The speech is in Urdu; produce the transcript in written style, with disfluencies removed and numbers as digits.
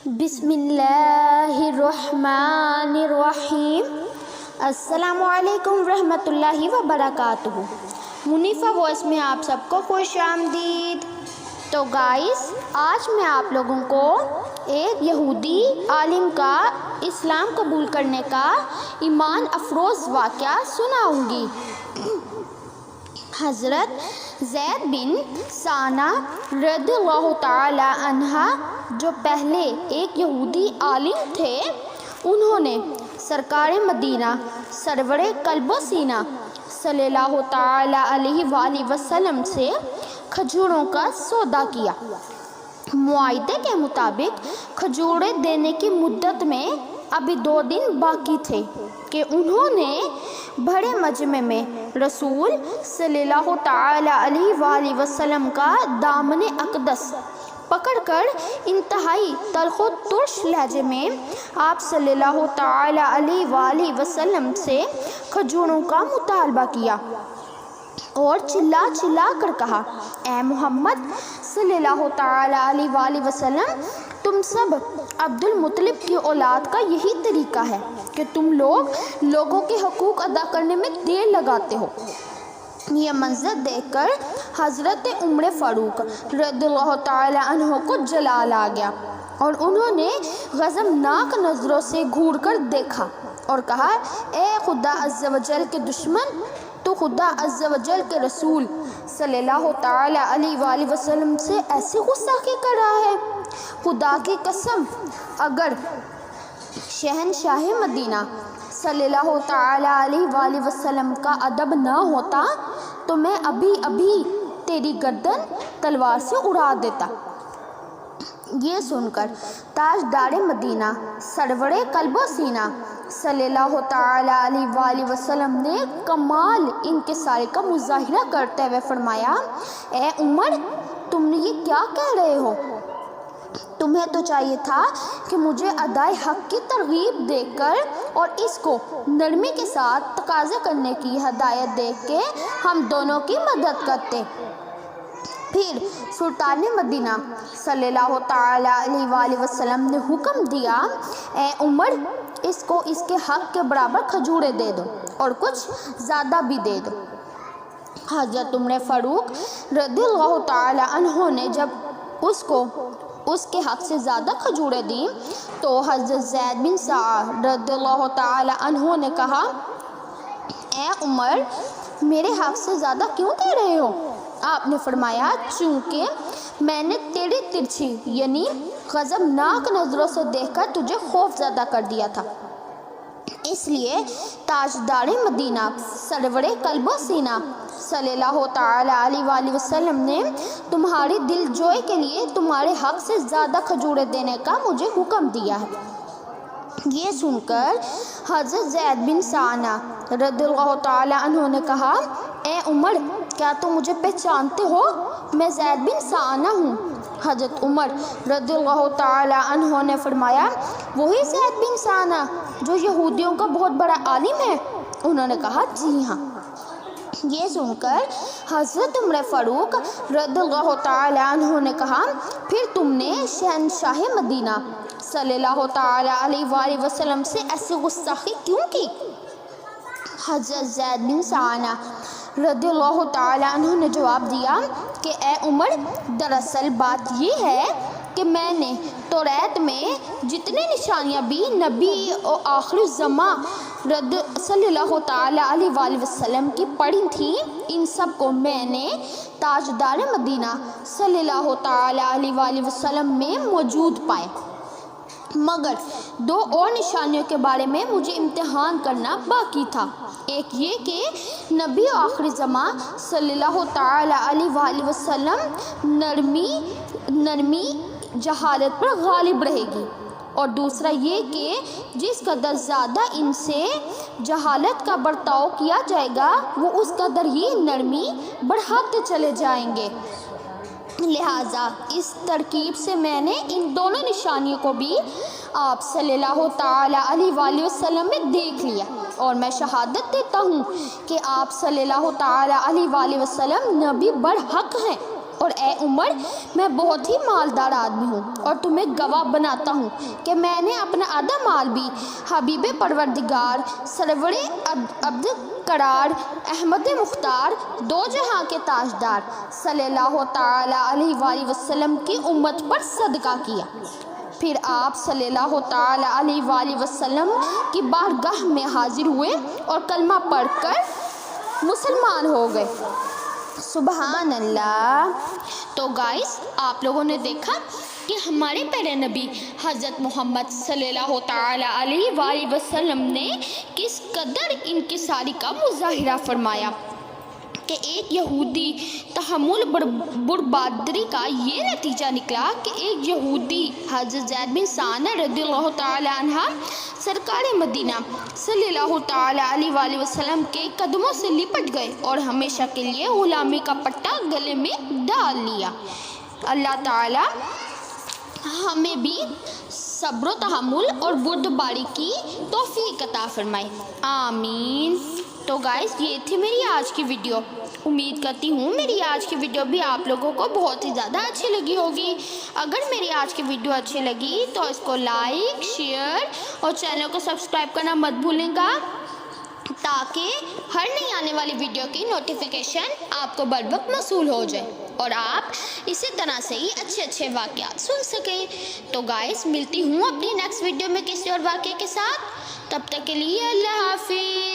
بسم اللہ الرحمن الرحیم۔ السلام علیکم ورحمۃ اللہ وبرکاتہ۔ منیفہ وائس میں آپ سب کو خوش آمدید۔ تو گائز، آج میں آپ لوگوں کو ایک یہودی عالم کا اسلام قبول کرنے کا ایمان افروز واقعہ سناؤں گی۔ حضرت زید بن ثانہ رضی اللہ تعالی عنہ جو پہلے ایک یہودی عالم تھے، انہوں نے سرکار مدینہ سرور قلب و سینہ صلی اللہ تعالی علیہ وآلہ وسلم سے کھجوروں کا سودا کیا۔ معاہدے کے مطابق کھجوریں دینے کی مدت میں ابھی 2 دن باقی تھے کہ انہوں نے بڑے مجمع میں رسول صلی اللہ تعالی علیہ وآلہ وسلم کا دامن اقدس پکڑ کر انتہائی تلخ و ترش لہجے میں آپ صلی اللہ تعالی علیہ وآلہ وسلم سے کھجوروں کا مطالبہ کیا اور چلا چلا کر کہا، اے محمد صلی اللہ تعالی علیہ وآلہ وسلم، تم سب عبد المطلب کی اولاد کا یہی طریقہ ہے کہ تم لوگوں کے حقوق ادا کرنے میں دیر لگاتے ہو۔ یہ منظر دیکھ کر حضرت عمر فاروق رضی اللہ تعالی عنہ کو جلال آ گیا اور انہوں نے غضبناک نظروں سے گھور کر دیکھا اور کہا، اے خدا عز و جل کے دشمن، تو خدا عز و جل کے رسول صلی اللہ تعالی علیہ وآلہ وسلم سے ایسے غصہ کر رہا ہے؟ خدا کی قسم، اگر شہنشاہ مدینہ صلی اللہ تعالی علیہ وآلہ وسلم کا ادب نہ ہوتا تو میں ابھی تیری گردن تلوار سے اڑا دیتا۔ یہ سن کر تاجدار مدینہ سرور قلب و سینہ صلی اللہ تعالی علیہ وآلہ وسلم نے کمال انکساری کا مظاہرہ کرتے ہوئے فرمایا، اے عمر، تم نے یہ کیا کہہ رہے ہو؟ تمہیں تو چاہیے تھا کہ مجھے ادائے حق کی ترغیب دے کر اور اس کو نرمی کے ساتھ تقاضے کرنے کی ہدایت دے کے ہم دونوں کی مدد کرتے۔ پھر سلطان مدینہ صلی اللہ تعالی علیہ وآلہ وسلم نے حکم دیا، اے عمر، اس کو اس کے حق کے برابر کھجوریں دے دو اور کچھ زیادہ بھی دے دو۔ حضرت عمر فاروق رضی اللہ تعالی عنہ نے جب اس کے حق سے زیادہ کھجوریں دیں تو حضرت زید بن ثانہ رضی اللہ تعالی عنہ نے کہا، اے عمر، میرے حق سے زیادہ کیوں کہہ رہے ہو؟ آپ نے فرمایا، چونکہ میں نے تیری ترچھی یعنی غضبناک نظروں سے دیکھ کر تجھے خوف زدہ کر دیا تھا، اس لیے تاجدار مدینہ سرور قلب و سینہ صلی اللہ تعالی علیہ وآلہ وسلم نے تمہاری دل جوئی کے لیے تمہارے حق سے زیادہ کھجوریں دینے کا مجھے حکم دیا ہے۔ یہ سن کر حضرت زید بن ثانہ رضی اللہ تعالی عنہ نے کہا، اے عمر، کیا تم مجھے پہچانتے ہو؟ میں زید بن ثانہ ہوں۔ حضرت عمر رضی اللہ تعالی عنہ نے فرمایا، وہی زید بن ثانہ جو یہودیوں کا بہت بڑا عالم ہے؟ انہوں نے کہا، جی ہاں۔ یہ سن کر حضرت عمر فاروق رضی اللہ تعالی عنہ نے کہا، پھر تم نے شہنشاہ مدینہ صلی اللہ تعالی علیہ وآلہ وسلم سے ایسی غصاخی کیوں کی؟ حضرت زید بن ثانہ رضی اللہ تعالی عنہ نے جواب دیا کہ اے عمر، دراصل بات یہ ہے کہ میں نے توریت میں جتنے نشانیاں بھی نبی اور آخر الزماں صلی اللہ تعالی علیہ وآلہ وسلم کی پڑھی تھیں، ان سب کو میں نے تاجدار مدینہ صلی اللہ تعالی علیہ وآلہ وسلم میں موجود پائے، مگر 2 اور نشانیوں کے بارے میں مجھے امتحان کرنا باقی تھا۔ ایک یہ کہ نبی آخر زمان صلی اللہ تعالی علیہ وآلہ وسلم نرمی جہالت پر غالب رہے گی، اور دوسرا یہ کہ جس قدر زیادہ ان سے جہالت کا برتاؤ کیا جائے گا وہ اس قدر ہی نرمی بڑھاتے چلے جائیں گے۔ لہٰذا اس ترکیب سے میں نے ان دونوں نشانیوں کو بھی آپ صلی اللہ تعالی علیہ وآلہ وسلم میں دیکھ لیا، اور میں شہادت دیتا ہوں کہ آپ صلی اللہ تعالی علیہ وآلہ وسلم نبی برحق ہیں اور اے عمر میں بہت ہی مالدار آدمی ہوں اور تمہیں گواہ بناتا ہوں کہ میں نے اپنا آدھا مال بھی حبیب پروردگار سرور عبد قرار احمد مختار دو جہاں کے تاجدار صلی اللہ تعالی علیہ وآلہ وسلم کی امت پر صدقہ کیا۔ پھر آپ صلی اللہ تعالی علیہ وآلہ وسلم کی بارگاہ میں حاضر ہوئے اور کلمہ پڑھ کر مسلمان ہو گئے۔ سبحان اللہ۔ تو گائز آپ لوگوں نے دیکھا کہ ہمارے پیارے نبی حضرت محمد صلی اللہ تعالی علیہ وآلہ وسلم نے کس قدر انکساری کا مظاہرہ فرمایا کہ ایک یہودی تحمل بربادری کا یہ نتیجہ نکلا کہ ایک یہودی حضرت زید بن ثانیہ رضی اللہ تعالی عنہ سرکار مدینہ صلی اللہ تعالی علیہ وآلہ وسلم کے قدموں سے لپٹ گئے اور ہمیشہ کے لیے غلامی کا پٹا گلے میں ڈال لیا۔ اللہ تعالی ہمیں بھی صبر و تحمل اور بردباری کی توفیق عطا فرمائے، آمین۔ تو گائز یہ تھی میری آج کی ویڈیو۔ امید کرتی ہوں میری آج کی ویڈیو بھی آپ لوگوں کو بہت ہی زیادہ اچھی لگی ہوگی۔ اگر میری آج کی ویڈیو اچھی لگی تو اس کو لائک، شیئر اور چینل کو سبسکرائب کرنا مت بھولیں گا تاکہ ہر نئی آنے والی ویڈیو کی نوٹیفیکیشن آپ کو بروقت موصول ہو جائے اور آپ اسی طرح سے ہی اچھے واقعات سن سکیں۔ تو گائز ملتی ہوں اپنی نیکسٹ ویڈیو میں کسی اور واقعے کے ساتھ، تب تک کے لیے اللہ حافظ۔